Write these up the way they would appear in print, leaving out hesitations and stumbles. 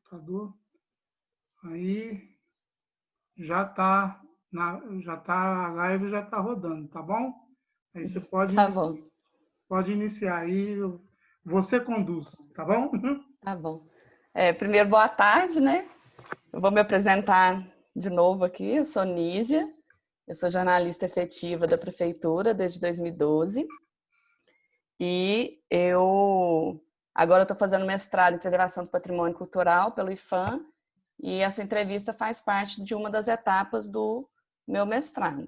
computador. Aí a live já tá rodando, tá bom? Aí você Tá bom, pode iniciar aí, você conduz, tá bom? tá bom. Primeiro, boa tarde, né? Eu vou me apresentar de novo aqui. Eu sou Nísia, eu sou jornalista efetiva da Prefeitura desde 2012 e eu agora estou fazendo mestrado em Preservação do Patrimônio Cultural pelo IPHAN e essa entrevista faz parte de uma das etapas do meu mestrado.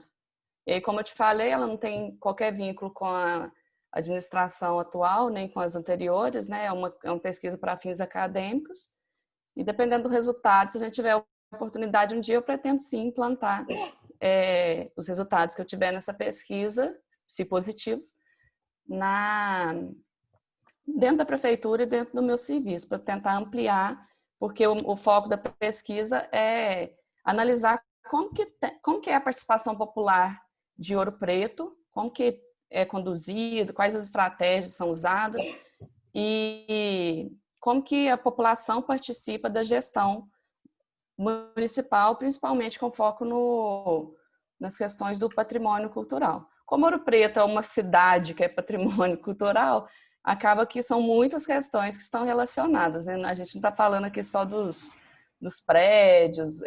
E aí, como eu te falei, ela não tem qualquer vínculo com a administração atual, nem com as anteriores, né? É uma pesquisa para fins acadêmicos. E dependendo do resultado, se a gente tiver a oportunidade um dia, eu pretendo sim implantar os resultados que eu tiver nessa pesquisa, se positivos, dentro da prefeitura e dentro do meu serviço, para tentar ampliar, porque o foco da pesquisa é analisar como que é a participação popular de Ouro Preto, como que é conduzido, quais as estratégias são usadas e como que a população participa da gestão municipal, principalmente com foco nas questões do patrimônio cultural. Como Ouro Preto é uma cidade que é patrimônio cultural, acaba que são muitas questões que estão relacionadas, né? A gente não está falando aqui só dos prédios,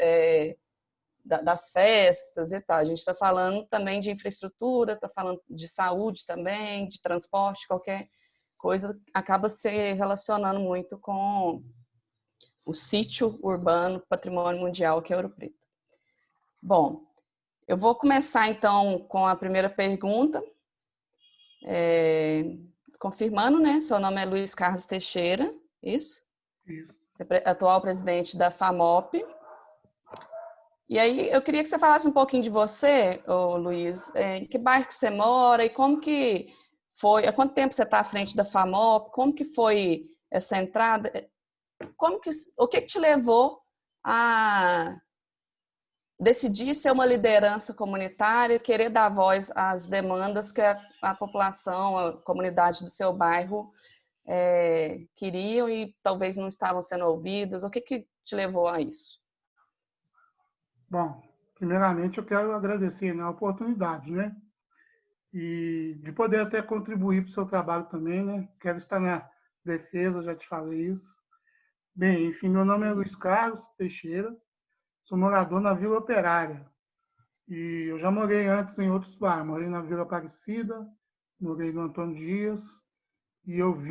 das festas e tal. A gente está falando também de infraestrutura, está falando de saúde também, de transporte, qualquer coisa acaba se relacionando muito com o sítio urbano patrimônio mundial que é Ouro Preto. Bom, eu vou começar então com a primeira pergunta, confirmando, né? Seu nome é Luiz Carlos Teixeira, isso? Isso. Você é atual presidente da FAMOP. E aí eu queria que você falasse um pouquinho de você, Luiz, em que bairro que você mora e como que foi, há quanto tempo você está à frente da FAMOP, como que foi essa entrada, o que te levou a decidir ser uma liderança comunitária, querer dar voz às demandas que a população, a comunidade do seu bairro queriam e talvez não estavam sendo ouvidas? O que te levou a isso? Bom, primeiramente eu quero agradecer, né, a oportunidade, né? E de poder até contribuir para o seu trabalho também, né? Quero estar na defesa, já te falei isso. Bem, enfim, meu nome é Luiz Carlos Teixeira, sou morador na Vila Operária. E eu já morei antes em outros bairros, morei na Vila Aparecida, morei no Antônio Dias, e eu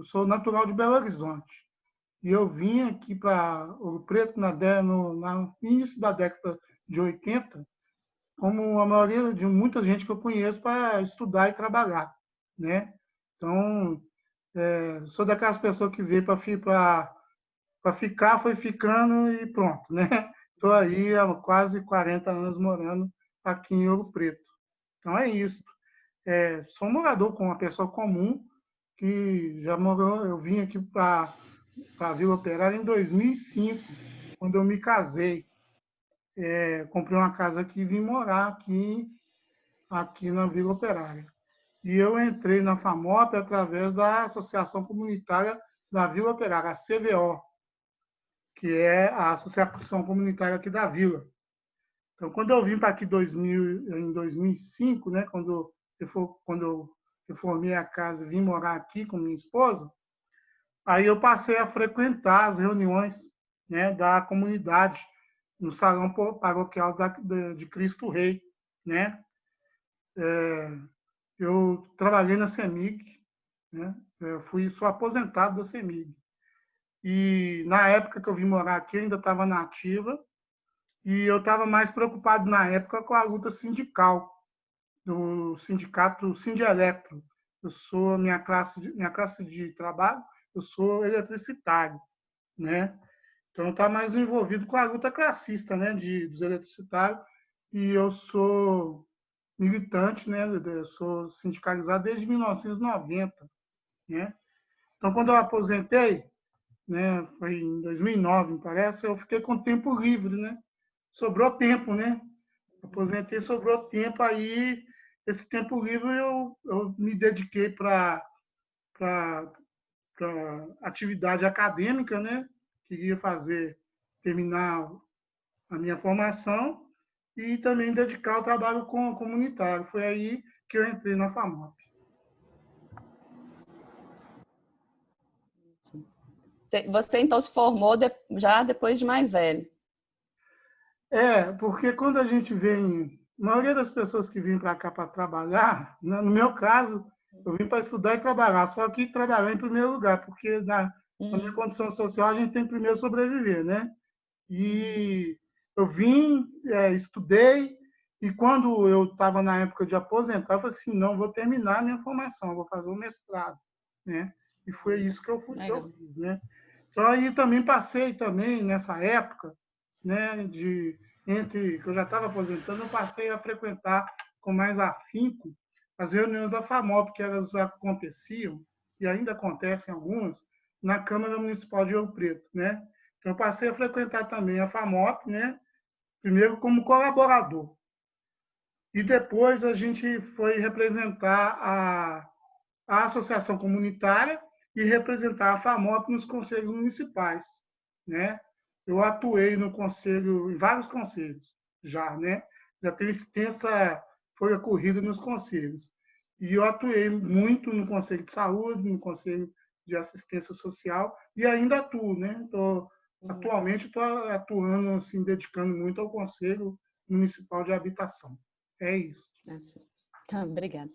sou natural de Belo Horizonte. E eu vim aqui para Ouro Preto no início da década de 80, como a maioria de muita gente que eu conheço, para estudar e trabalhar, né? Então, sou daquelas pessoas que veio para ficar, foi ficando e pronto, né? Estou aí há quase 40 anos morando aqui em Ouro Preto. Então é isso. Sou um morador com uma pessoa comum que já morou. Eu vim aqui para a Vila Operária em 2005, quando eu me casei. Comprei uma casa aqui e vim morar aqui na Vila Operária. E eu entrei na FAMOP através da Associação Comunitária da Vila Operária, a CVO, que é a Associação Comunitária aqui da Vila. Então, quando eu vim para aqui em 2005, né, quando eu formei a casa e vim morar aqui com minha esposa, aí eu passei a frequentar as reuniões, né, da comunidade no Salão Paroquial de Cristo Rei, né? Eu trabalhei na CEMIG, né? Sou aposentado da CEMIG. E na época que eu vim morar aqui, eu ainda estava na ativa, e eu estava mais preocupado na época com a luta sindical, do sindicato Sindelectro. Eu sou minha classe de trabalho, eu sou eletricitário, né? Então eu estava mais envolvido com a luta classista, né, dos eletricitários, e eu sou militante, né? Eu sou sindicalizado desde 1990, né? Então quando eu aposentei, né, foi em 2009, me parece, eu fiquei com tempo livre, né? Sobrou tempo, né? Aposentei, sobrou tempo, aí esse tempo livre eu me dediquei para atividade acadêmica, né? queria terminar a minha formação e também dedicar ao trabalho comunitário. Foi aí que eu entrei na FAMOP. Você, então, se formou já depois de mais velho? Porque quando a gente vem... A maioria das pessoas que vêm para cá para trabalhar, né, no meu caso, eu vim para estudar e trabalhar, só que trabalhar em primeiro lugar, porque na minha condição social a gente tem que primeiro sobreviver, né? E eu vim, estudei, e quando eu estava na época de aposentar, eu falei assim, não, vou terminar a minha formação, vou fazer o mestrado, né? E foi isso que eu fiz, né? Então, aí também passei também, nessa época, né, que eu já estava aposentando, eu passei a frequentar com mais afinco as reuniões da FAMOP, que elas aconteciam, e ainda acontecem algumas, na Câmara Municipal de Ouro Preto, né? Então, eu passei a frequentar também a FAMOP, né? Primeiro como colaborador. E depois a gente foi representar a associação comunitária e representar a FAMOP nos conselhos municipais, né? Eu atuei no conselho, em vários conselhos já, né? Já tenho extensa folha corrida nos conselhos. E eu atuei muito no Conselho de Saúde, no Conselho de Assistência Social e ainda atuo, né? Atualmente estou atuando, assim, dedicando muito ao Conselho Municipal de Habitação. É isso. Tá, obrigada.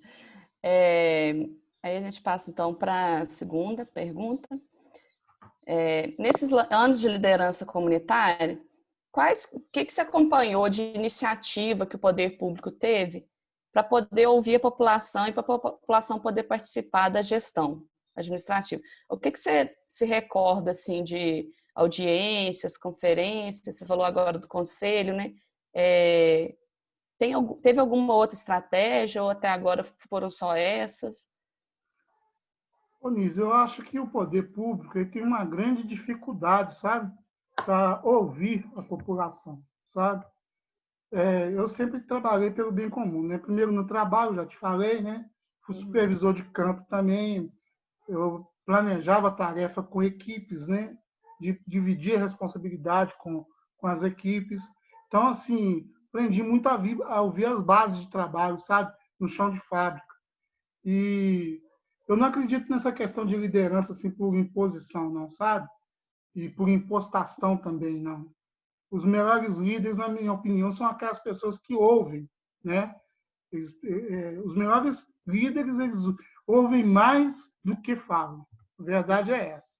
Aí a gente passa, então, para a segunda pergunta. Nesses anos de liderança comunitária, o que você acompanhou de iniciativa que o poder público teve para poder ouvir a população e para a população poder participar da gestão administrativa? O que você se recorda assim, de audiências, conferências? Você falou agora do conselho, né? Teve alguma outra estratégia ou até agora foram só essas? Nise, eu acho que o poder público ele tem uma grande dificuldade, sabe, para ouvir a população, sabe? Eu sempre trabalhei pelo bem comum, né? Primeiro no trabalho, já te falei, né? Fui supervisor de campo também. Eu planejava a tarefa com equipes, né? De dividir a responsabilidade com as equipes. Então, assim, aprendi muito a ouvir as bases de trabalho, sabe? No chão de fábrica. E eu não acredito nessa questão de liderança assim por imposição, não, sabe? E por impostação também, não. Os melhores líderes, na minha opinião, são aquelas pessoas que ouvem, né? Os melhores líderes, eles ouvem mais do que falam. A verdade é essa.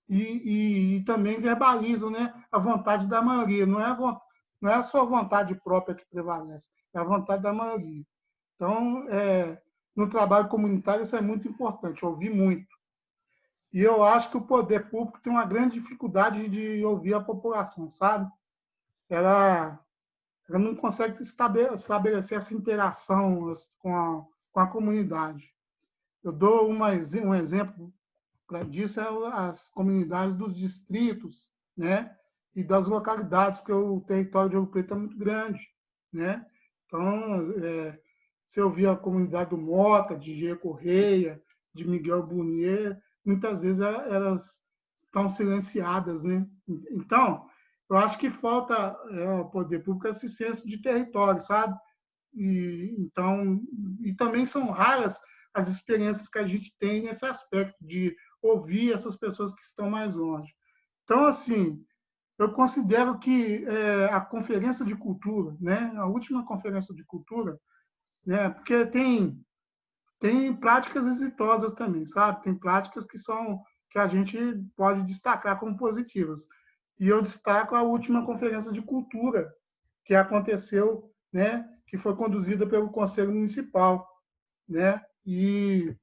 E também verbalizam, né, a vontade da maioria. Não é a sua vontade própria que prevalece, é a vontade da maioria. Então, no trabalho comunitário, isso é muito importante, ouvir muito. E eu acho que o poder público tem uma grande dificuldade de ouvir a população, sabe? Ela não consegue estabelecer essa interação com a comunidade. Eu dou um exemplo disso, as comunidades dos distritos, né? E das localidades, porque o território de Ouro Preto é muito grande, né? Então, se eu via a comunidade do Mota, de G. Correia, de Miguel Burnier, muitas vezes elas estão silenciadas, né? Então, eu acho que falta ao poder público esse senso de território, sabe? E também são raras as experiências que a gente tem nesse aspecto de ouvir essas pessoas que estão mais longe. Então, assim, eu considero que a Conferência de Cultura, né, a última Conferência de Cultura, né, porque tem práticas exitosas também, sabe? Tem práticas que a gente pode destacar como positivas. E eu destaco a última Conferência de Cultura que aconteceu, né, que foi conduzida pelo Conselho Municipal, né? E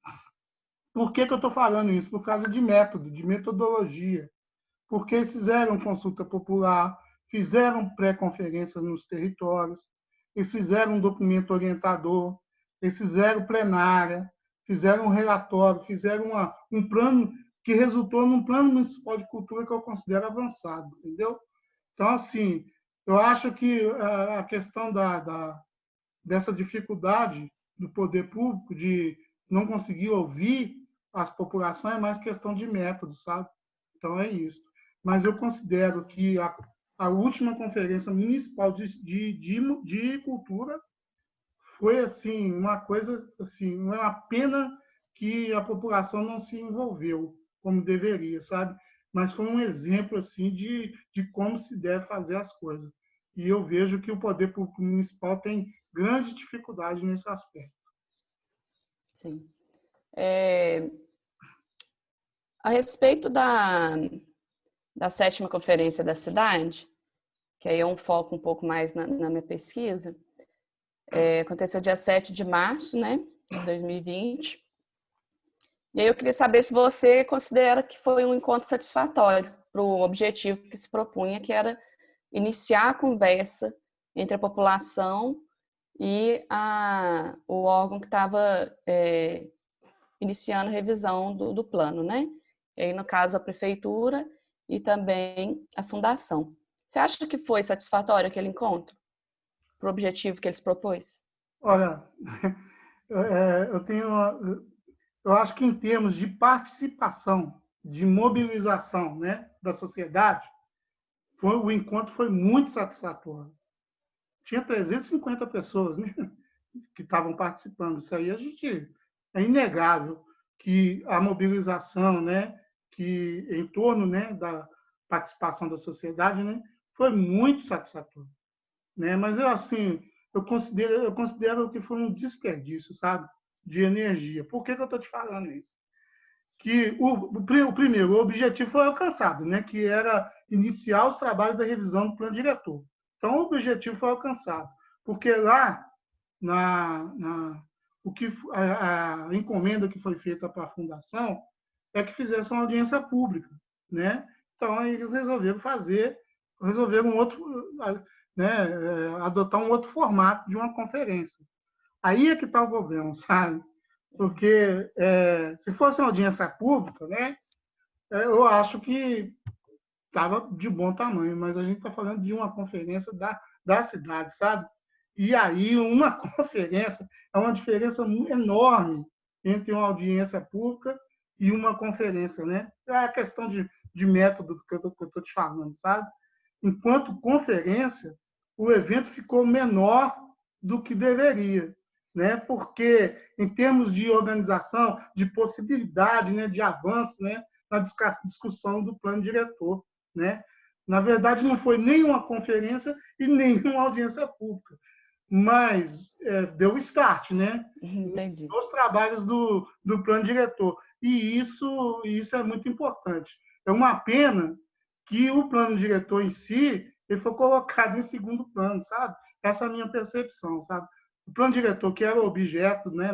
por que eu estou falando isso? Por causa de método, de metodologia. Porque eles fizeram consulta popular, fizeram pré-conferências nos territórios, eles fizeram um documento orientador, eles fizeram plenária, fizeram um relatório, fizeram um plano que resultou num plano municipal de cultura que eu considero avançado, entendeu? Então, assim, eu acho que a questão dessa dificuldade do poder público de não conseguir ouvir as populações é mais questão de método, sabe? Então, é isso. mas eu considero que a última Conferência Municipal de Cultura foi assim uma coisa assim, uma pena que a população não se envolveu como deveria, sabe? Mas foi um exemplo assim de como se deve fazer as coisas. E eu vejo que o poder público municipal tem grande dificuldade nesse aspecto. Sim. A respeito da 7ª Conferência da Cidade, que aí é um foco um pouco mais na minha pesquisa, aconteceu dia 7 de março, né, de 2020. E aí eu queria saber se você considera que foi um encontro satisfatório para o objetivo que se propunha, que era iniciar a conversa entre a população e o órgão que estava iniciando a revisão do plano, né? E aí, no caso, a prefeitura e também a fundação. Você acha que foi satisfatório aquele encontro para o objetivo que eles propôs? Olha, eu acho que em termos de participação, de mobilização, né, da sociedade, o encontro foi muito satisfatório. Tinha 350 pessoas, né, que estavam participando. Isso aí é inegável que a mobilização, né, que em torno, né, da participação da sociedade, né, foi muito satisfatório, né? Mas eu considero que foi um desperdício, sabe, de energia. Por que eu estou te falando isso? Que primeiro, o objetivo foi alcançado, né, que era iniciar os trabalhos da revisão do plano diretor. Então, o objetivo foi alcançado, porque lá, a encomenda que foi feita para a fundação é que fizesse uma audiência pública, né? Então, aí eles resolveram adotar um outro formato de uma conferência. Aí é que está o problema, sabe? Porque se fosse uma audiência pública, né, eu acho que estava de bom tamanho, mas a gente está falando de uma conferência da cidade, sabe? E aí uma conferência é uma diferença enorme entre uma audiência pública e uma conferência, né? É a questão de método que eu estou te falando, sabe? Enquanto conferência, o evento ficou menor do que deveria, né? Porque em termos de organização, de possibilidade, né, de avanço, né, na discussão do plano diretor, né? Na verdade, não foi nenhuma conferência e nenhuma audiência pública, mas deu start, né? Entendi. Nos trabalhos do plano diretor. E isso é muito importante. É uma pena que o plano diretor em si ele foi colocado em segundo plano, sabe? Essa é a minha percepção, sabe? O plano diretor, que era o objeto, né,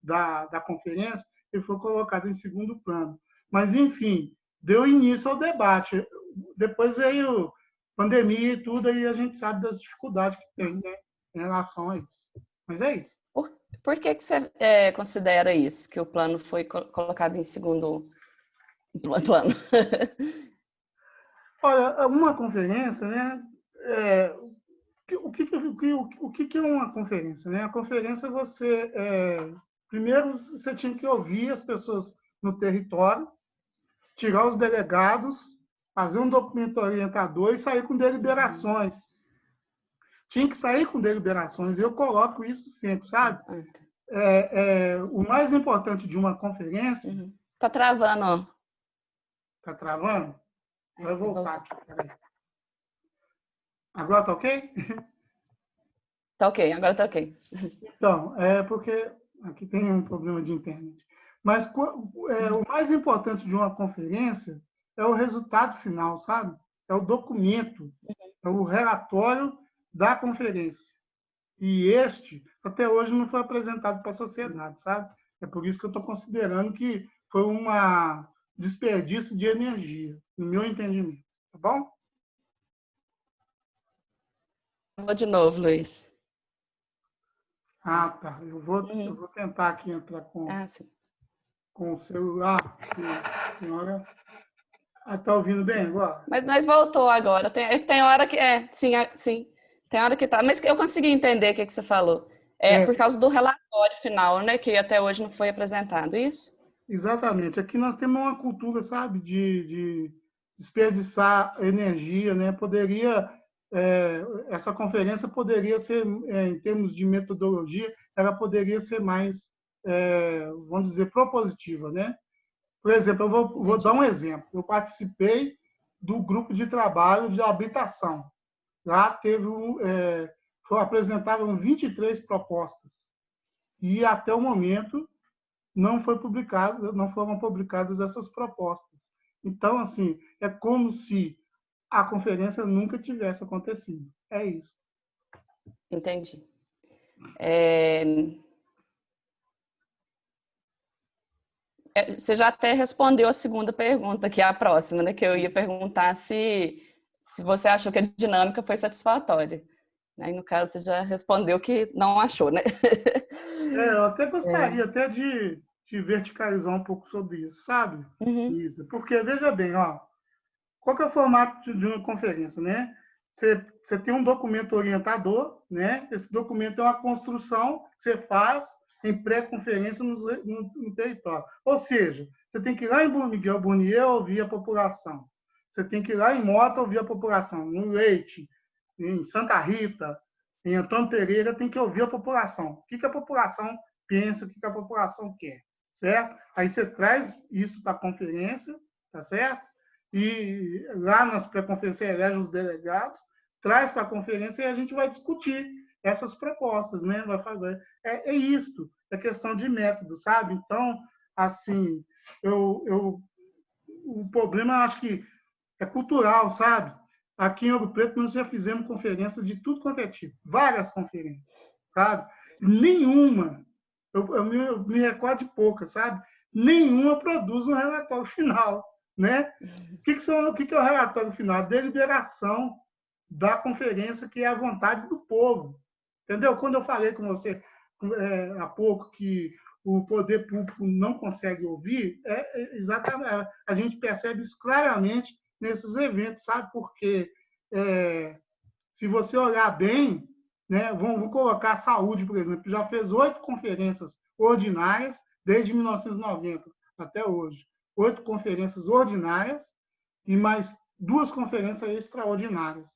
da conferência, ele foi colocado em segundo plano. Mas, enfim, deu início ao debate. Depois veio pandemia e tudo, aí a gente sabe das dificuldades que tem, né, em relação a isso. Mas é isso. Por que você considera isso, que o plano foi colocado em segundo plano? Olha, uma conferência, né? O que é uma conferência, né? A conferência primeiro você tinha que ouvir as pessoas no território, tirar os delegados, fazer um documento orientador e sair com deliberações. Tinha que sair com deliberações. Eu coloco isso sempre, sabe? O mais importante de uma conferência. Tá travando, ó. Tá travando? Vai voltar aqui, peraí. Agora tá ok? Tá ok, agora tá ok. Então, porque aqui tem um problema de internet. Mas o mais importante de uma conferência é o resultado final, sabe? É o documento, é o relatório da conferência. E até hoje, não foi apresentado para a sociedade, sabe? É por isso que eu estou considerando que foi um desperdício de energia, no meu entendimento. Tá bom? Vou de novo, Luiz. Ah, tá. Eu vou tentar aqui entrar com o celular. Senhora, tá ouvindo bem agora? Mas nós voltou agora. Tem hora que... sim. Tem hora que tá. Mas eu consegui entender o que você falou. Por causa do relatório final, né? Que até hoje não foi apresentado, isso? Exatamente. Aqui nós temos uma cultura, sabe, desperdiçar energia, né? Poderia, essa conferência poderia ser, em termos de metodologia, ela poderia ser mais, vamos dizer, propositiva, né? Por exemplo, vou dar um exemplo. Eu participei do grupo de trabalho de habitação. Lá apresentaram 23 propostas e até o momento não foram publicadas essas propostas. Então, assim, é como se a conferência nunca tivesse acontecido. É isso. Entendi. Você já até respondeu a segunda pergunta, que é a próxima, né? Que eu ia perguntar se você achou que a dinâmica foi satisfatória. Aí, no caso, você já respondeu que não achou, né? Eu até gostaria até de verticalizar um pouco sobre isso, sabe, Uhum. Luísa? Porque, veja bem, ó, qual que é o formato de uma conferência, né? Você tem um documento orientador, né? Esse documento é uma construção que você faz em pré-conferência no território. Ou seja, você tem que ir lá em Miguel Burnier ouvir a população. Você tem que ir lá em Mota ouvir a população. No Leite, em Santa Rita, em Antônio Pereira, tem que ouvir a população. O que a população pensa, o que a população quer, certo? Aí você traz isso para a conferência, tá certo? E lá nas pré-conferências elege os delegados, traz para a conferência e a gente vai discutir essas propostas, né? Vai fazer. É isso, é questão de método, sabe? Então, assim, o problema, eu acho que é cultural, sabe? Aqui em Ouro Preto, nós já fizemos conferências de tudo quanto é tipo, várias conferências, sabe? Nenhuma, eu me recordo de poucas, sabe? Nenhuma produz um relatório final, né? O que é o relatório final? A deliberação da conferência, que é a vontade do povo. Entendeu? Quando eu falei com você há pouco que o poder público não consegue ouvir, exatamente, a gente percebe isso claramente nesses eventos, sabe? Porque se você olhar bem, né, vamos colocar a saúde, por exemplo, já fez 8 conferências ordinárias desde 1990 até hoje. 8 conferências ordinárias e mais 2 conferências extraordinárias,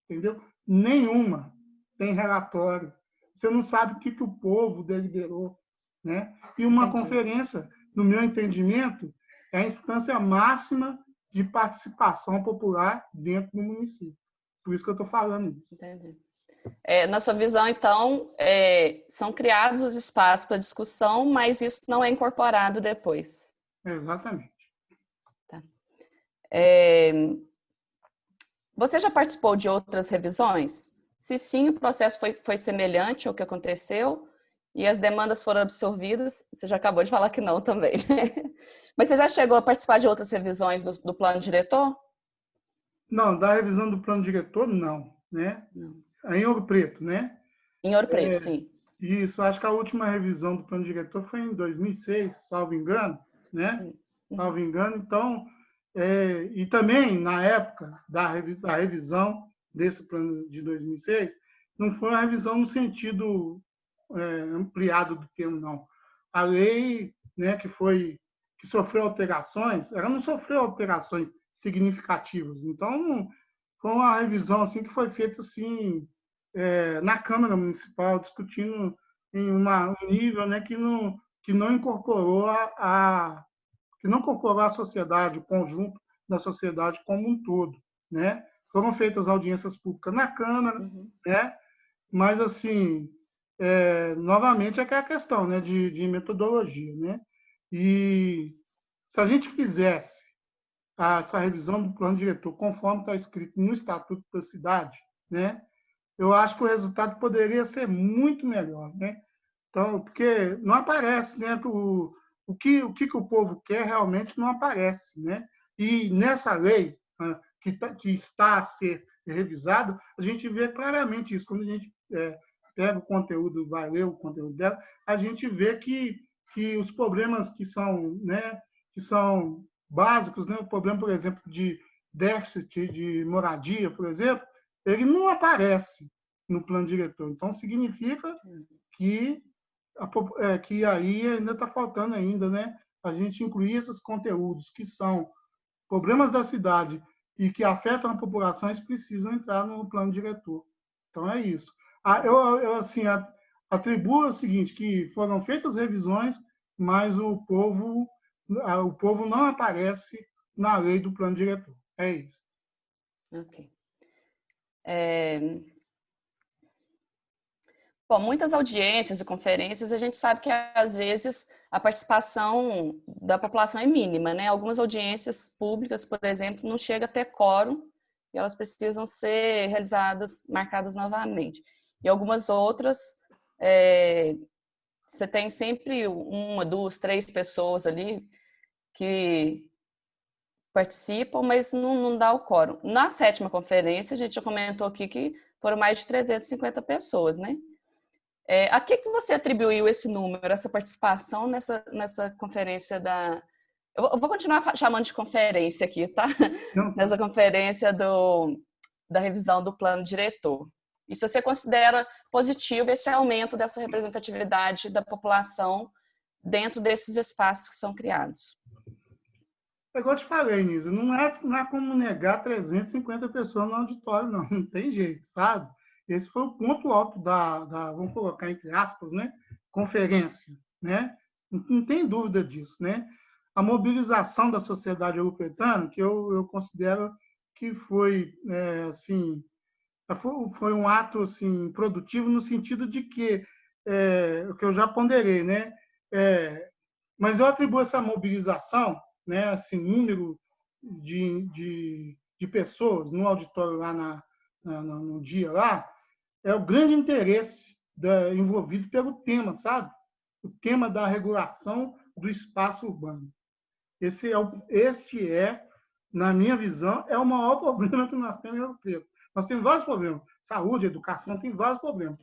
entendeu? Nenhuma tem relatório. Você não sabe o que o povo deliberou, né? E uma Entendi. conferência, no meu entendimento, é a instância máxima de participação popular dentro do município. Por isso que eu estou falando isso. Entendi. Na sua visão, então, são criados os espaços para discussão, mas isso não é incorporado depois. Exatamente. Tá. Você já participou de outras revisões? Se sim, o processo foi semelhante ao que aconteceu e as demandas foram absorvidas, você já acabou de falar que não também. Mas você já chegou a participar de outras revisões do plano diretor? Não, da revisão do plano diretor, não, né? Não. Em Ouro Preto, né? Em Ouro Preto, sim. Isso, acho que a última revisão do plano diretor foi em 2006, salvo engano, né? Sim. Salvo engano. Então, e também na época da revisão desse plano de 2006, não foi uma revisão no sentido ampliado do termo, não. A lei, né, que sofreu alterações, ela não sofreu alterações significativas. Então, foi uma revisão assim que foi feita assim na Câmara Municipal, discutindo em um nível, né, que não incorporou que não incorporou a sociedade, o conjunto da sociedade como um todo, né? Foram feitas audiências públicas na Câmara, né? Mas assim, novamente é aquela questão, né, de metodologia, né? E se a gente fizesse essa revisão do plano diretor conforme está escrito no Estatuto da Cidade, né? Eu acho que o resultado poderia ser muito melhor, né? Então, porque não aparece, né? O que o povo quer realmente não aparece, né? E nessa lei que está a ser revisada, a gente vê claramente isso. Quando a gente pega o conteúdo, vai ler o conteúdo dela, a gente vê que os problemas que são básicos, né? O problema, por exemplo, de déficit de moradia, por exemplo, ele não aparece no plano diretor. Então, significa que, que aí ainda está faltando ainda, né? A gente incluir esses conteúdos que são problemas da cidade e que afetam a população, eles precisam entrar no plano diretor. Então, é isso. Eu assim, atribuo o seguinte, que foram feitas revisões, mas o povo não aparece na lei do plano diretor. É isso. Ok. Bom, muitas audiências e conferências, a gente sabe que, às vezes, a participação da população é mínima, né? Algumas audiências públicas, por exemplo, não chega a ter quórum e elas precisam ser realizadas, marcadas novamente. E algumas outras, você tem sempre uma, duas, três pessoas ali que participam, mas não dá o quórum. Na 7ª conferência, a gente já comentou aqui que foram mais de 350 pessoas, né? A que você atribuiu esse número, essa participação nessa conferência da... Eu vou continuar chamando de conferência aqui, tá? Nessa conferência da revisão do plano diretor. E se você considera positivo esse aumento dessa representatividade da população dentro desses espaços que são criados? É igual eu te falei, Nisa, não é como negar 350 pessoas no auditório, não tem jeito, sabe? Esse foi o ponto alto vamos colocar entre aspas, né? Conferência, né? Não tem dúvida disso, né? A mobilização da sociedade europeana, que eu considero que foi, assim, foi um ato assim, produtivo no sentido de que, o que eu já ponderei, né? Mas eu atribuo essa mobilização, né, esse número de pessoas no auditório lá no dia lá, é o grande interesse envolvido pelo tema, sabe? O tema da regulação do espaço urbano. Esse é, na minha visão, é o maior problema que nós temos em Ouro Preto. Nós temos vários problemas. Saúde, educação, tem vários problemas.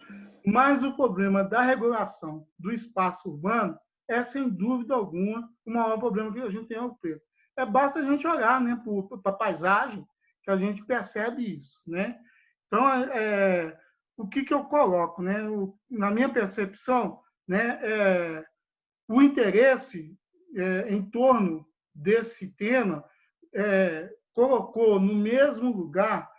Mas o problema da regulação do espaço urbano é, sem dúvida alguma, o maior problema que a gente tem em Ouro Preto. Basta a gente olhar, né, para a paisagem que a gente percebe isso, né? Então, o que eu coloco, né? Na minha percepção, né, o interesse em torno desse tema colocou no mesmo lugar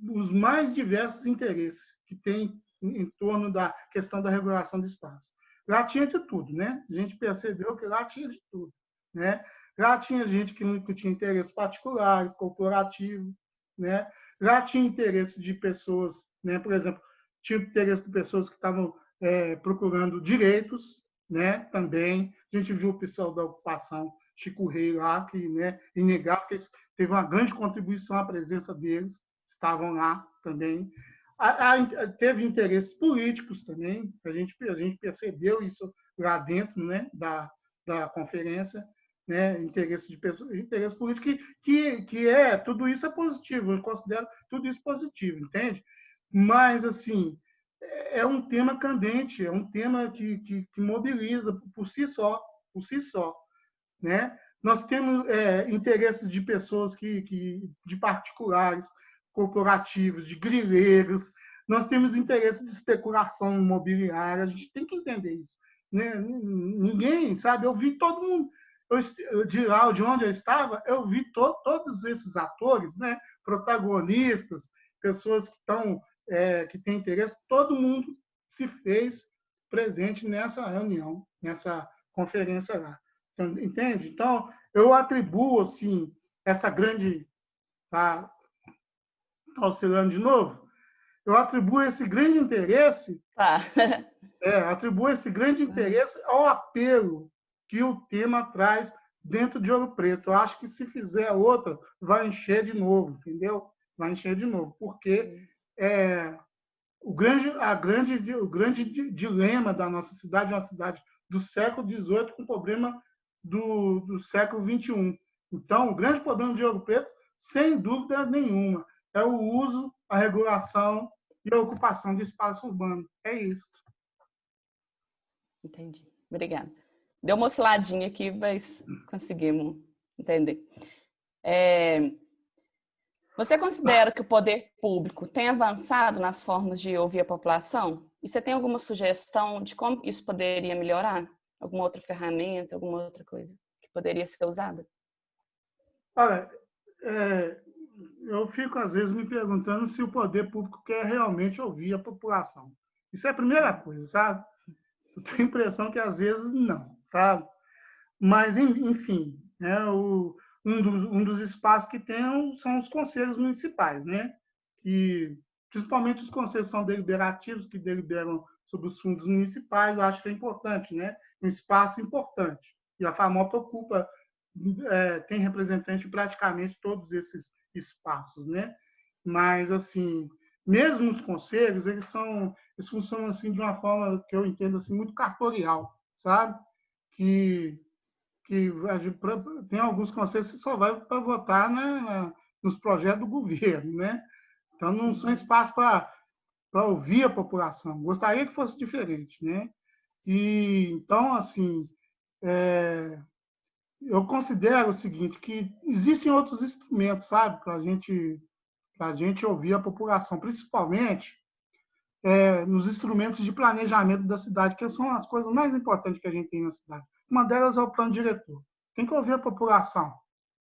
os mais diversos interesses que tem em torno da questão da regulação do espaço. Lá tinha de tudo, né? A gente percebeu que lá tinha de tudo, né? Lá tinha gente que tinha interesse particular, corporativo, né? Lá tinha interesse de pessoas, né? Por exemplo, tinha interesse de pessoas que estavam procurando direitos, né? Também a gente viu o pessoal da ocupação Chico Rei lá, que, né, inegável, que teve uma grande contribuição à presença deles, estavam lá também. Teve interesses políticos também, a gente percebeu isso lá dentro, né, da conferência, né, interesse de pessoas, interesse político, que tudo isso é positivo, eu considero tudo isso positivo, entende? Mas, assim, é um tema candente, é um tema que mobiliza por si só, né? Nós temos interesses de pessoas de particulares, corporativos, de grileiros, nós temos interesse de especulação imobiliária, a gente tem que entender isso, né? Ninguém, sabe, eu vi todo mundo, de lá de onde eu estava, eu vi todos esses atores, né, protagonistas, pessoas que têm interesse, todo mundo se fez presente nessa reunião, nessa conferência lá. Entende? Então, eu atribuo, assim, essa grande... Tá oscilando de novo? Eu atribuo esse grande interesse... atribuo esse grande interesse ao apelo que o tema traz dentro de Ouro Preto. Eu acho que se fizer outra, vai encher de novo, entendeu? Vai encher de novo, porque o grande dilema da nossa cidade é uma cidade do século XVIII com problema do século XXI. Então, o grande problema de Ouro Preto, sem dúvida nenhuma, é o uso, a regulação e a ocupação de espaço urbano. É isso. Entendi. Obrigada. Deu uma osciladinha aqui, mas conseguimos entender. Você considera que o poder público tem avançado nas formas de ouvir a população? E você tem alguma sugestão de como isso poderia melhorar? Alguma outra ferramenta, alguma outra coisa que poderia ser usada? Olha, eu fico, às vezes, me perguntando se o poder público quer realmente ouvir a população. Isso é a primeira coisa, sabe? Eu tenho a impressão que, às vezes, não, sabe? Mas, enfim, né, um dos espaços que tem são os conselhos municipais, né? Que, principalmente os conselhos são deliberativos, que deliberam sobre os fundos municipais, eu acho que é importante, né? Um espaço importante. E a FAMOP ocupa, tem representante em praticamente todos esses espaços, né? Mas, assim, mesmo os conselhos, eles funcionam assim de uma forma que eu entendo assim muito cartorial, sabe? Que tem alguns conselhos que só vai para votar nos projetos do governo, né? Então não são espaço para ouvir a população. Gostaria que fosse diferente, né? E então assim, eu considero o seguinte, que existem outros instrumentos, sabe, para gente ouvir a população, principalmente nos instrumentos de planejamento da cidade, que são as coisas mais importantes que a gente tem na cidade. Uma delas é o plano diretor. Tem que ouvir a população,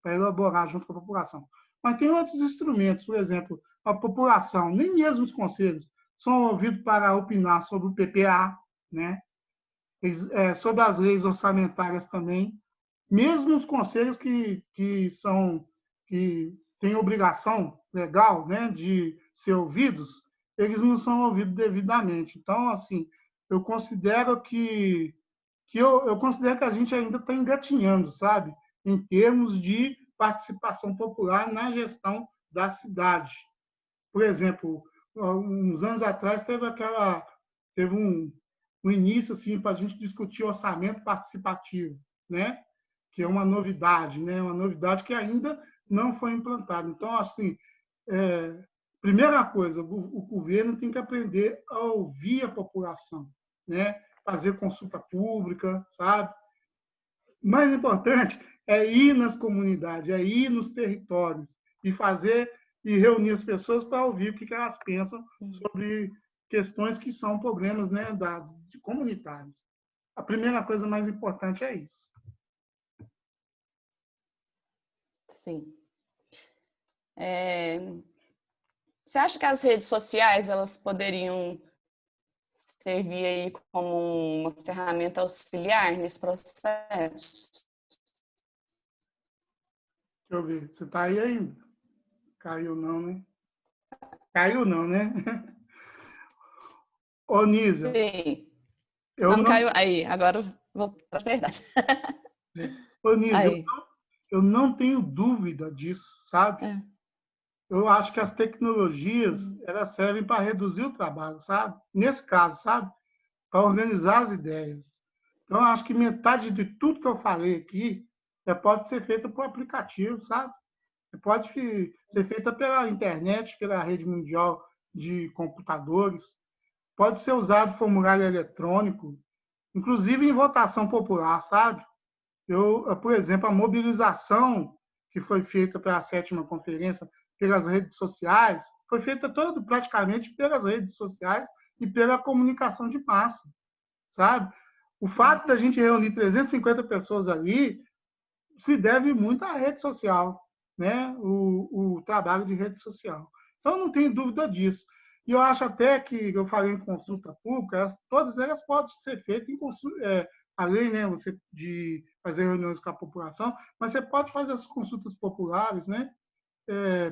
para elaborar junto com a população. Mas tem outros instrumentos, por exemplo, a população, nem mesmo os conselhos, são ouvidos para opinar sobre o PPA, né? Sobre as leis orçamentárias também. Mesmo os conselhos que têm obrigação legal, né, de ser ouvidos, eles não são ouvidos devidamente. Então, assim, eu considero eu considero que a gente ainda está engatinhando, sabe, em termos de participação popular na gestão da cidade. Por exemplo, uns anos atrás teve um início assim para a gente discutir orçamento participativo, né? Que é uma novidade, né? Uma novidade que ainda não foi implantada. Então, assim, primeira coisa, o governo tem que aprender a ouvir a população, né? Fazer consulta pública, sabe? Mais importante é ir nas comunidades, é ir nos territórios e fazer e reunir as pessoas para ouvir o que elas pensam sobre questões que são problemas, né, de comunitários. A primeira coisa mais importante é isso. Sim. Você acha que as redes sociais elas poderiam servir aí como uma ferramenta auxiliar nesse processo? Deixa eu ver, você está aí ainda? Caiu não, né? Caiu não, né? Ô, Nízia, Sim. eu Não não... caiu. Aí, agora vou para a verdade. Ô, Nízia, Aí. eu não tenho dúvida disso, sabe? Eu acho que as tecnologias elas servem para reduzir o trabalho, sabe? Nesse caso, sabe? Para organizar as ideias. Então, eu acho que metade de tudo que eu falei aqui pode ser feita por aplicativo, sabe? Pode ser feita pela internet, pela rede mundial de computadores. Pode ser usado formulário eletrônico, inclusive em votação popular, sabe? Por exemplo, a mobilização que foi feita para a sétima conferência pelas redes sociais, foi feita praticamente pelas redes sociais e pela comunicação de massa, sabe? O fato da gente reunir 350 pessoas ali se deve muito à rede social, né? O trabalho de rede social. Então, não tenho dúvida disso. E eu acho até que, eu falei em consulta pública, todas elas podem ser feitas em consulta, além, né, você de fazer reuniões com a população, mas você pode fazer as consultas populares, né,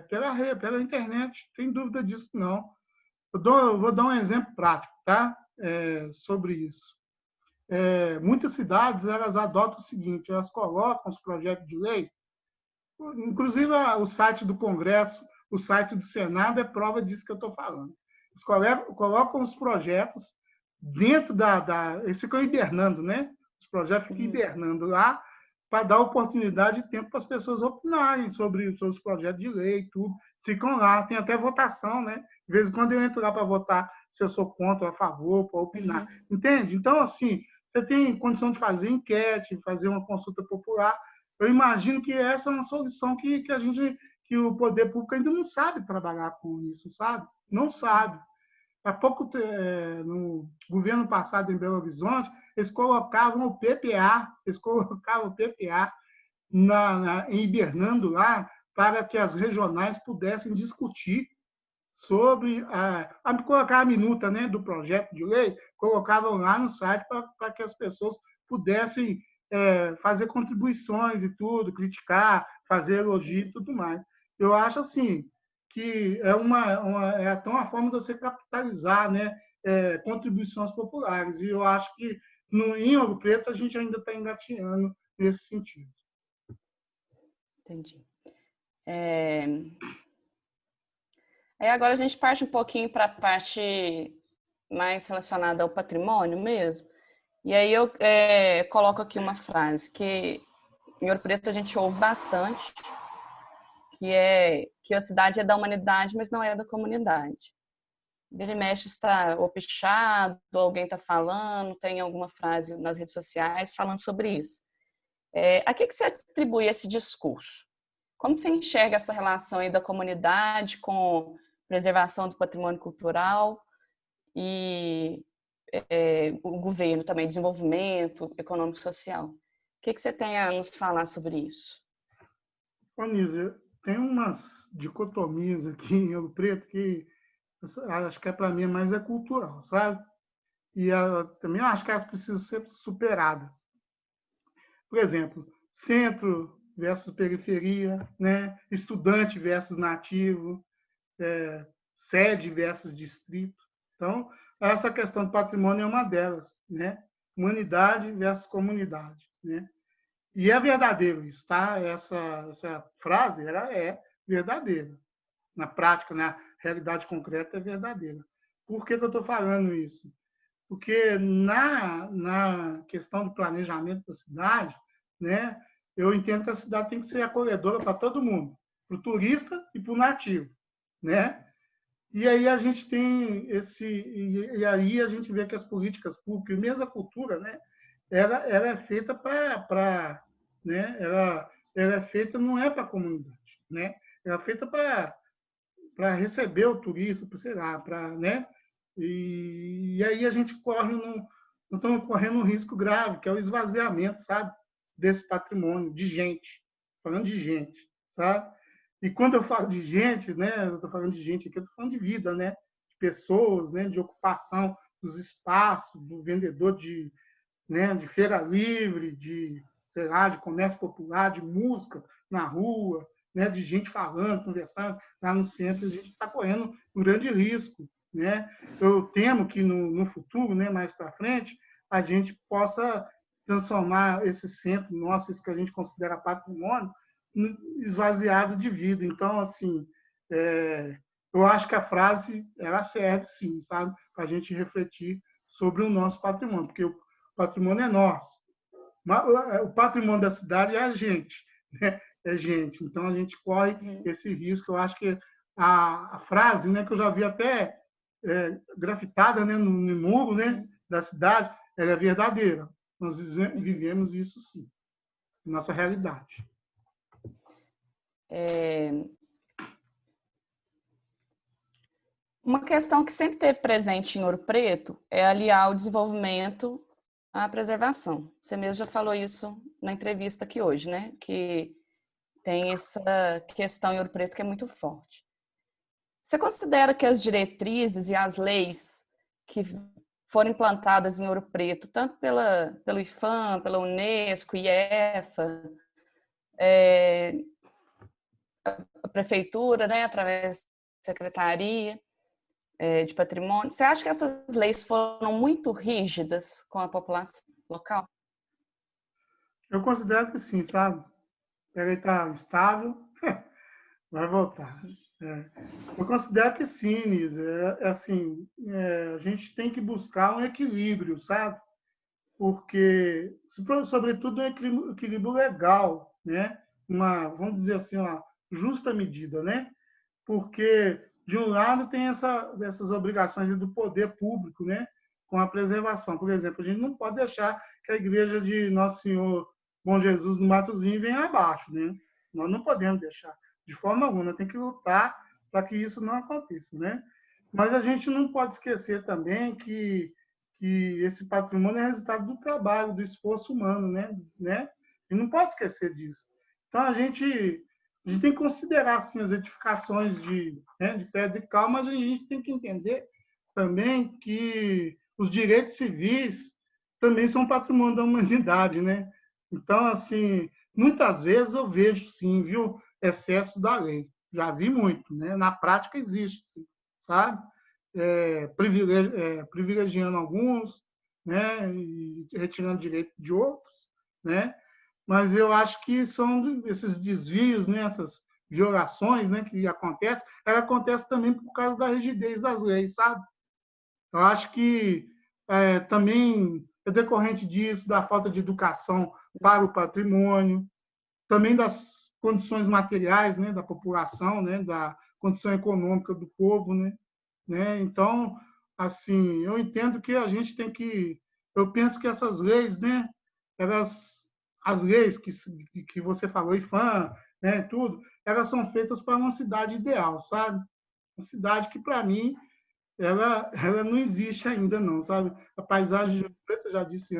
pela internet, sem dúvida disso não. Eu vou dar um exemplo prático, tá? Sobre isso. Muitas cidades elas adotam o seguinte: elas colocam os projetos de lei, inclusive o site do Congresso, o site do Senado é prova disso que eu estou falando. Eles colocam os projetos dentro eles ficam hibernando, né? Os projetos ficam hibernando lá para dar oportunidade e tempo para as pessoas opinarem sobre os projetos de lei e tudo. Ficam lá, tem até votação, né? De vez em quando eu entro lá para votar se eu sou contra ou a favor, para opinar. Entende? Então, assim, você tem condição de fazer enquete, fazer uma consulta popular. Eu imagino que essa é uma solução que o poder público ainda não sabe trabalhar com isso, sabe? Não sabe. Há pouco, no governo passado em Belo Horizonte, eles colocavam o PPA, hibernando lá para que as regionais pudessem discutir sobre colocar a minuta, né, do projeto de lei, colocavam lá no site para que as pessoas pudessem fazer contribuições e tudo, criticar, fazer elogio e tudo mais. Eu acho assim que é até uma forma de você capitalizar, né, contribuições populares. E eu acho que em Ouro Preto a gente ainda está engatinhando nesse sentido. Entendi. Aí agora a gente parte um pouquinho para a parte mais relacionada ao patrimônio mesmo. E aí eu coloco aqui uma frase que em Ouro Preto a gente ouve bastante, que é que a cidade é da humanidade, mas não é da comunidade. Vira e mexe está ou pichado, ou alguém está falando, tem alguma frase nas redes sociais falando sobre isso. A que você atribui esse discurso? Como você enxerga essa relação aí da comunidade com preservação do patrimônio cultural e o governo também, desenvolvimento econômico e social? O que você tem a nos falar sobre isso? Anísia, tem umas dicotomias aqui em Ouro Preto que acho que para mim mais é cultural, sabe? E também acho que elas precisam ser superadas. Por exemplo, centro versus periferia, né? Estudante versus nativo, sede versus distrito. Então, essa questão do patrimônio é uma delas, né? Humanidade versus comunidade, né? E é verdadeiro isso, tá? Essa frase, ela é verdadeira. Na prática, na realidade concreta, é verdadeira. Por que eu estou falando isso? Porque na questão do planejamento da cidade, né, eu entendo que a cidade tem que ser acolhedora para todo mundo, para o turista e para o nativo, né? E aí a gente tem e aí a gente vê que as políticas públicas, mesmo a cultura, né, ela é feita né, ela é feita não é para a comunidade, né? Ela é feita para receber o turista, sei lá, né? E aí a gente não estamos correndo um risco grave, que é o esvaziamento, sabe, desse patrimônio de gente, falando de gente, sabe? E quando eu falo de gente, né, eu estou falando de gente aqui, eu estou falando de vida, né, de pessoas, né, de ocupação dos espaços, do vendedor né, de feira livre, de, sei lá, de comércio popular, de música na rua, né, de gente falando, conversando lá no centro, a gente está correndo um grande risco, né? Eu temo que no futuro, né, mais para frente, a gente possa transformar esse centro nosso, isso que a gente considera patrimônio, esvaziado de vida. Então, assim, eu acho que a frase ela serve, sim, sabe, para a gente refletir sobre o nosso patrimônio, porque o patrimônio é nosso. O patrimônio da cidade é a gente, né? É gente. Então a gente corre esse risco. Eu acho que a frase, né, que eu já vi até grafitada, né, no muro, né, da cidade, ela é verdadeira. Nós vivemos isso sim, nossa realidade. Uma questão que sempre teve presente em Ouro Preto é aliar o desenvolvimento à preservação. Você mesmo já falou isso na entrevista aqui hoje, né? Que tem essa questão em Ouro Preto que é muito forte. Você considera que as diretrizes e as leis que foram implantadas em Ouro Preto, tanto pelo IPHAN, pela Unesco, IEFA, a prefeitura, né, através da secretaria de patrimônio, você acha que essas leis foram muito rígidas com a população local? Eu considero que sim, sabe? Ele está estável, vai voltar. Eu considero que sim, Nis. Assim, a gente tem que buscar um equilíbrio, sabe? Porque, sobretudo, um equilíbrio legal, né? Vamos dizer assim, uma justa medida, né? Porque, de um lado, tem essas obrigações do poder público, né? Com a preservação. Por exemplo, a gente não pode deixar que a igreja de Nosso Senhor Bom Jesus do Matozinho venha abaixo, né? Nós não podemos deixar, de forma alguma, tem que lutar para que isso não aconteça, né? Mas a gente não pode esquecer também que esse patrimônio é resultado do trabalho, do esforço humano, né? E não pode esquecer disso. Então, a gente A gente tem que considerar assim, as edificações de pedra e cal, mas a gente tem que entender também que os direitos civis também são patrimônio da humanidade, né? Então, assim, muitas vezes eu vejo, sim, viu, excesso da lei. Já vi muito, né? Na prática existe, sim, sabe? Privilegiando alguns, né? E retirando direito de outros, né? Mas eu acho que são esses desvios, né? Essas violações, né? Que acontecem, ela acontece também por causa da rigidez das leis, sabe? Eu acho que também é decorrente disso, da falta de educação para o patrimônio, também das condições materiais, né, da população, né, da condição econômica do povo, né? Então, assim, eu entendo que a gente tem que, eu penso que essas leis, né, elas, as leis que você falou, IFAM, né, tudo, elas são feitas para uma cidade ideal, sabe? Uma cidade que, para mim, ela não existe ainda, não, sabe? A paisagem de Rio Preto, eu já disse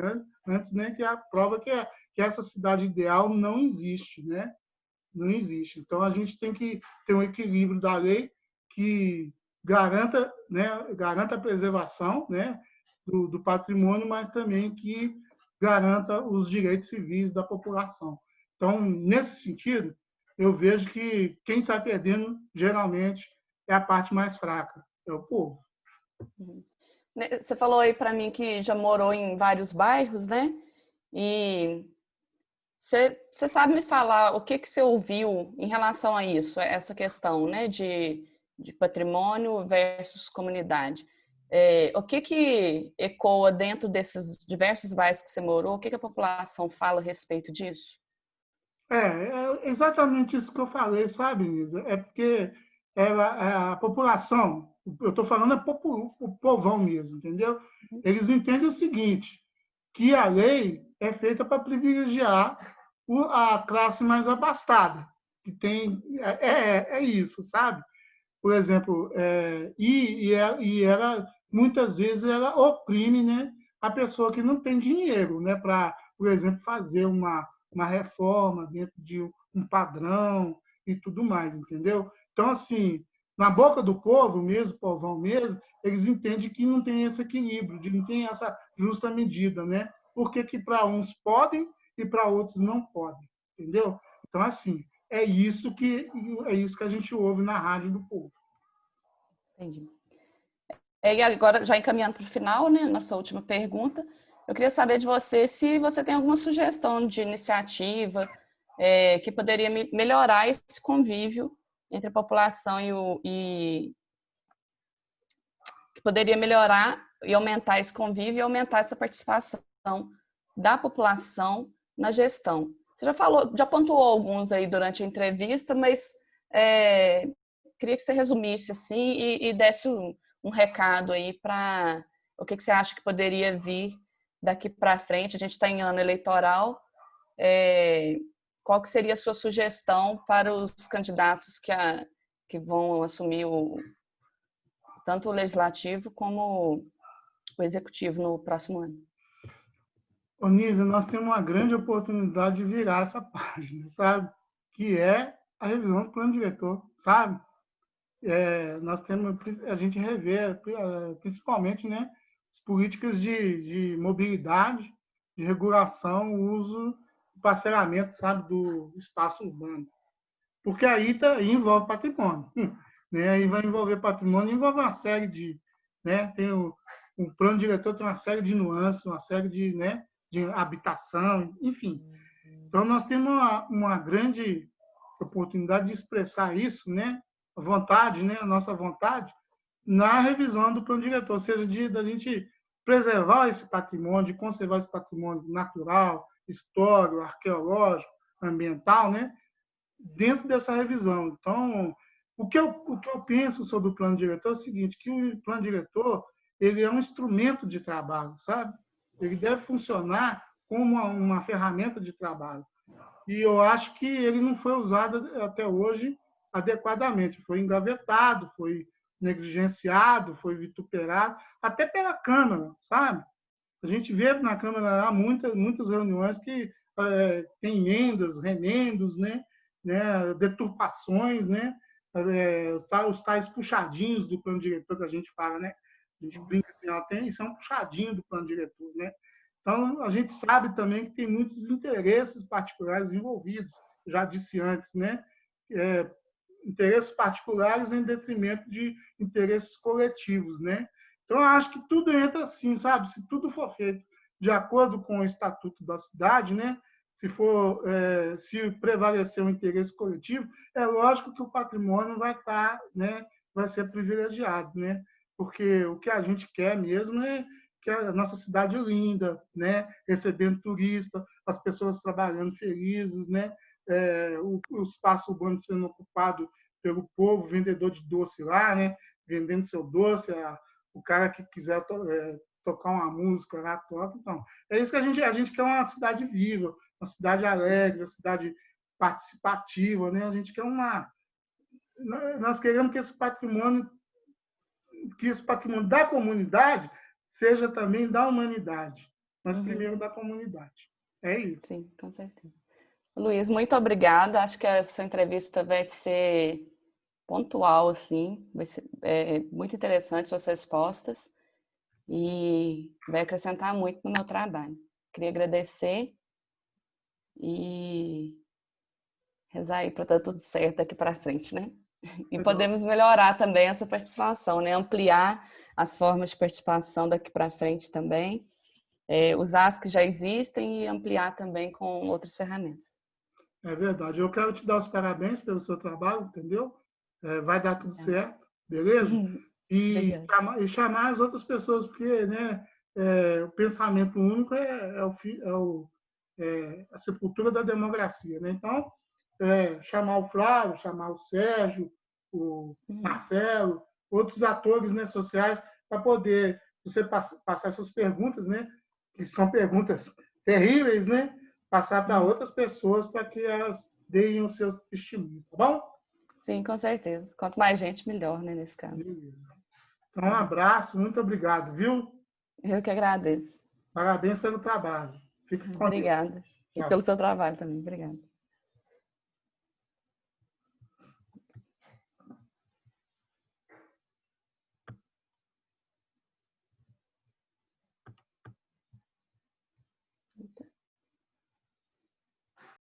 antes, né, que é a prova que essa cidade ideal não existe, né? Não existe. Então, a gente tem que ter um equilíbrio da lei que garanta, né, garanta a preservação, né, do patrimônio, mas também que garanta os direitos civis da população. Então, nesse sentido, eu vejo que quem sai perdendo, geralmente, é a parte mais fraca, é o povo. Você falou aí para mim que já morou em vários bairros, né? E você sabe me falar o que você ouviu em relação a isso, essa questão, né, de patrimônio versus comunidade? O que ecoa dentro desses diversos bairros que você morou? O que a população fala a respeito disso? É exatamente isso que eu falei, sabe, Nisa? É porque a população, eu estou falando o povão mesmo, entendeu? Eles entendem o seguinte, que a lei é feita para privilegiar a classe mais abastada, que tem, é isso, sabe? Por exemplo, e ela, muitas vezes, ela oprime, né, a pessoa que não tem dinheiro, né, para, por exemplo, fazer uma reforma dentro de um padrão e tudo mais, entendeu? Então, assim, na boca do povo mesmo, povão mesmo, eles entendem que não tem esse equilíbrio, de não tem essa justa medida, né? Porque que para uns podem e para outros não podem, entendeu? Então, assim, é isso que a gente ouve na rádio do povo. Entendi. E agora, já encaminhando para o final, né, nossa última pergunta, eu queria saber de você se você tem alguma sugestão de iniciativa que poderia melhorar esse convívio entre a população que poderia melhorar e aumentar esse convívio e aumentar essa participação da população na gestão. Você já falou, já pontuou alguns aí durante a entrevista, mas queria que você resumisse assim e desse um recado aí para o que você acha que poderia vir daqui para frente. A gente está em ano eleitoral. Qual que seria a sua sugestão para os candidatos que vão assumir tanto o legislativo como o executivo no próximo ano? Onísio, nós temos uma grande oportunidade de virar essa página, sabe? Que é a revisão do plano diretor, sabe? Nós temos a gente rever, principalmente, né, as políticas de mobilidade, de regulação, uso e parcelamento, sabe, do espaço urbano. Porque aí envolve patrimônio, né? Aí vai envolver patrimônio, envolve uma série né? Tem um plano diretor tem uma série de nuances, uma série né, de habitação, enfim. Então nós temos uma grande oportunidade de expressar isso, né? A vontade, né? A nossa vontade na revisão do plano diretor, ou seja, da gente preservar esse patrimônio, de conservar esse patrimônio natural, histórico, arqueológico, ambiental, né? Dentro dessa revisão. Então, o que eu penso sobre o plano diretor é o seguinte, que o plano diretor ele é um instrumento de trabalho, sabe? Ele deve funcionar como uma ferramenta de trabalho. E eu acho que ele não foi usado até hoje adequadamente. Foi engavetado, foi negligenciado, foi vituperado, até pela Câmara, sabe? A gente vê na Câmara há muitas reuniões que tem emendas, remendos, né? né, deturpações, né, os tais puxadinhos do plano diretor que a gente fala, né? A gente brinca assim, isso é um puxadinho do plano diretor, né? Então, a gente sabe também que tem muitos interesses particulares envolvidos, já disse antes, né? Interesses particulares em detrimento de interesses coletivos, né? Então, eu acho que tudo entra assim, sabe? Se tudo for feito de acordo com o estatuto da cidade, né? Se prevalecer o interesse coletivo, é lógico que o patrimônio vai estar, né? Vai ser privilegiado, né? Porque o que a gente quer mesmo é que a nossa cidade linda, né? Recebendo turista, as pessoas trabalhando felizes, né? O espaço urbano sendo ocupado pelo povo, vendedor de doce lá, né? Vendendo seu doce, o cara que quiser tocar uma música lá, toca. Então, é isso que a gente quer, uma cidade viva, uma cidade alegre, uma cidade participativa, né? A gente quer nós queremos que esse patrimônio da comunidade seja também da humanidade, mas primeiro da comunidade. É isso. Sim, com certeza. Luiz, muito obrigada. Acho que a sua entrevista vai ser pontual, assim, vai ser muito interessante suas respostas e vai acrescentar muito no meu trabalho. Queria agradecer e rezar aí para dar tudo certo daqui para frente, né? E podemos melhorar também essa participação, né? Ampliar as formas de participação daqui para frente também, usar as que já existem e ampliar também com outras ferramentas. É verdade. Eu quero te dar os parabéns pelo seu trabalho, entendeu? Vai dar tudo certo, beleza? E chamar as outras pessoas, porque, né, o pensamento único a sepultura da democracia, né? Então, chamar o Flávio, chamar o Sérgio, o Marcelo, outros atores, né, sociais, para poder você passar essas perguntas, né, que são perguntas terríveis, né, passar para outras pessoas para que elas deem o seu testemunho, tá bom? Sim, com certeza. Quanto mais gente, melhor, né, nesse caso. Então, um abraço, muito obrigado, viu? Eu que agradeço. Parabéns pelo trabalho. Fique com Deus. Obrigada. E pelo seu trabalho também. Obrigada.